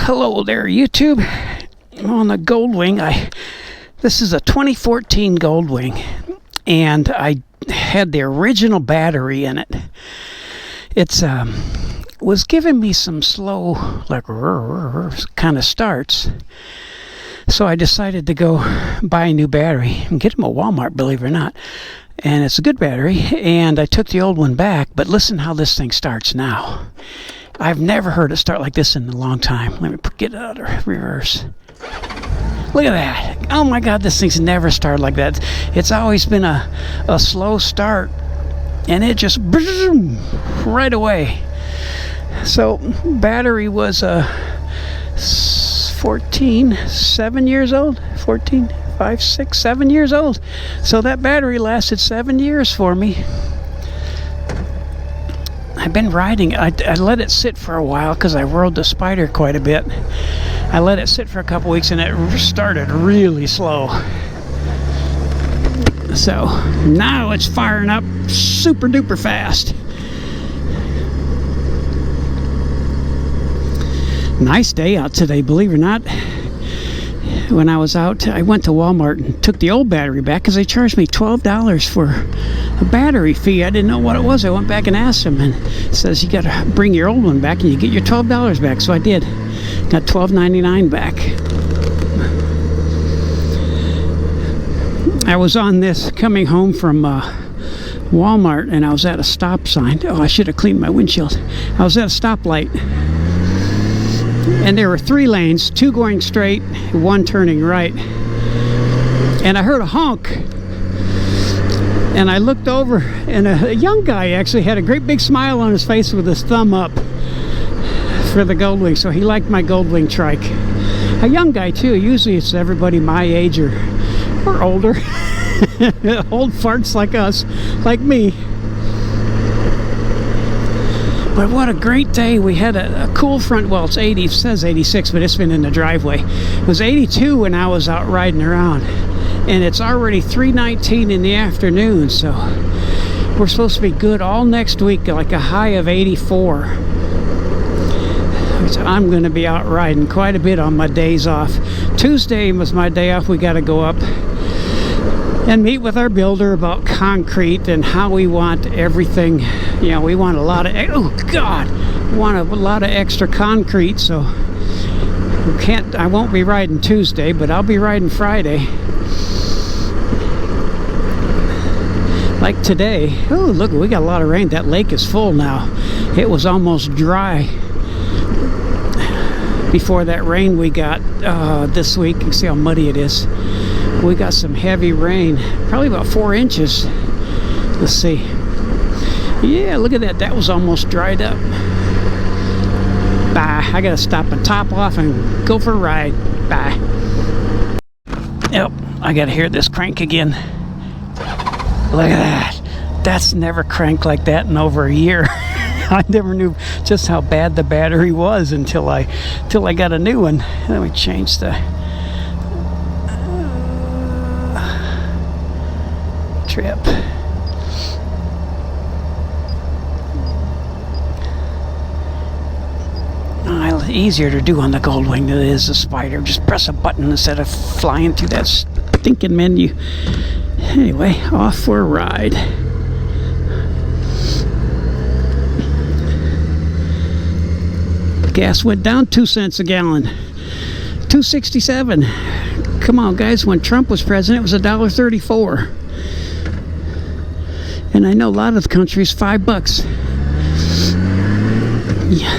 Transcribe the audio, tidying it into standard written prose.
Hello there, YouTube. I'm on the Goldwing. This is a 2014 Goldwing, and I had the original battery in it. It's was giving me some slow, like kind of starts. So I decided to go buy a new battery and get them at Walmart, believe it or not. And it's a good battery, and I took the old one back, but listen how this thing starts now. I've never heard it start like this in a long time. Let me get it out of reverse. Look at that. Oh my God, this thing's never started like that. It's always been a slow start, and it just boom, right away. So battery was 7 years old. 7 years old. So that battery lasted 7 years for me. I've been riding. I let it sit for a while because I rode the Spider quite a bit. I let it sit for a couple weeks and it started really slow. So now it's firing up super duper fast. Nice day out today, believe it or not. When I was out, I went to Walmart and took the old battery back because they charged me $12 for a battery fee. I didn't know what it was. I went back and asked them, and it says you got to bring your old one back and you get your $12 back. So I did. Got $12.99 back. I was on this coming home from Walmart, and I was at a stop sign. Oh, I should have cleaned my windshield. I was at a stoplight. And there were 3 lanes, 2 going straight, 1 turning right. And I heard a honk. And I looked over, and a young guy actually had a great big smile on his face with his thumb up for the Goldwing. So he liked my Goldwing Trike. A young guy too. Usually it's everybody my age or older. Old farts like us, like me. But what a great day. We had a cool front. Well, it's 80, it says 86, but it's been in the driveway. It was 82 when I was out riding around. And it's already 3:19 in the afternoon, so we're supposed to be good all next week, like a high of 84. So I'm going to be out riding quite a bit on my days off. Tuesday was my day off. We got to go up and meet with our builder about concrete and how we want everything. You know, we want a lot of, oh God, we want a lot of extra concrete, so I won't be riding Tuesday, but I'll be riding Friday. Like today. Oh, look, we got a lot of rain. That lake is full now. It was almost dry before that rain we got this week. You can see how muddy it is. We got some heavy rain, probably about 4 inches. Let's see. Yeah, look at that. That was almost dried up. Bye. I gotta stop and top off and go for a ride. Bye. Yep, I gotta hear this crank again. Look at that. That's never cranked like that in over a year. I never knew just how bad the battery was until I got a new one. Let me change the trip. Easier to do on the Goldwing than it is the Spider. Just press a button instead of flying through that stinking menu. Anyway, off for a ride. Gas went down 2 cents a gallon. $2.67. Come on, guys. When Trump was president, it was $1.34. And I know a lot of the countries $5. Yeah.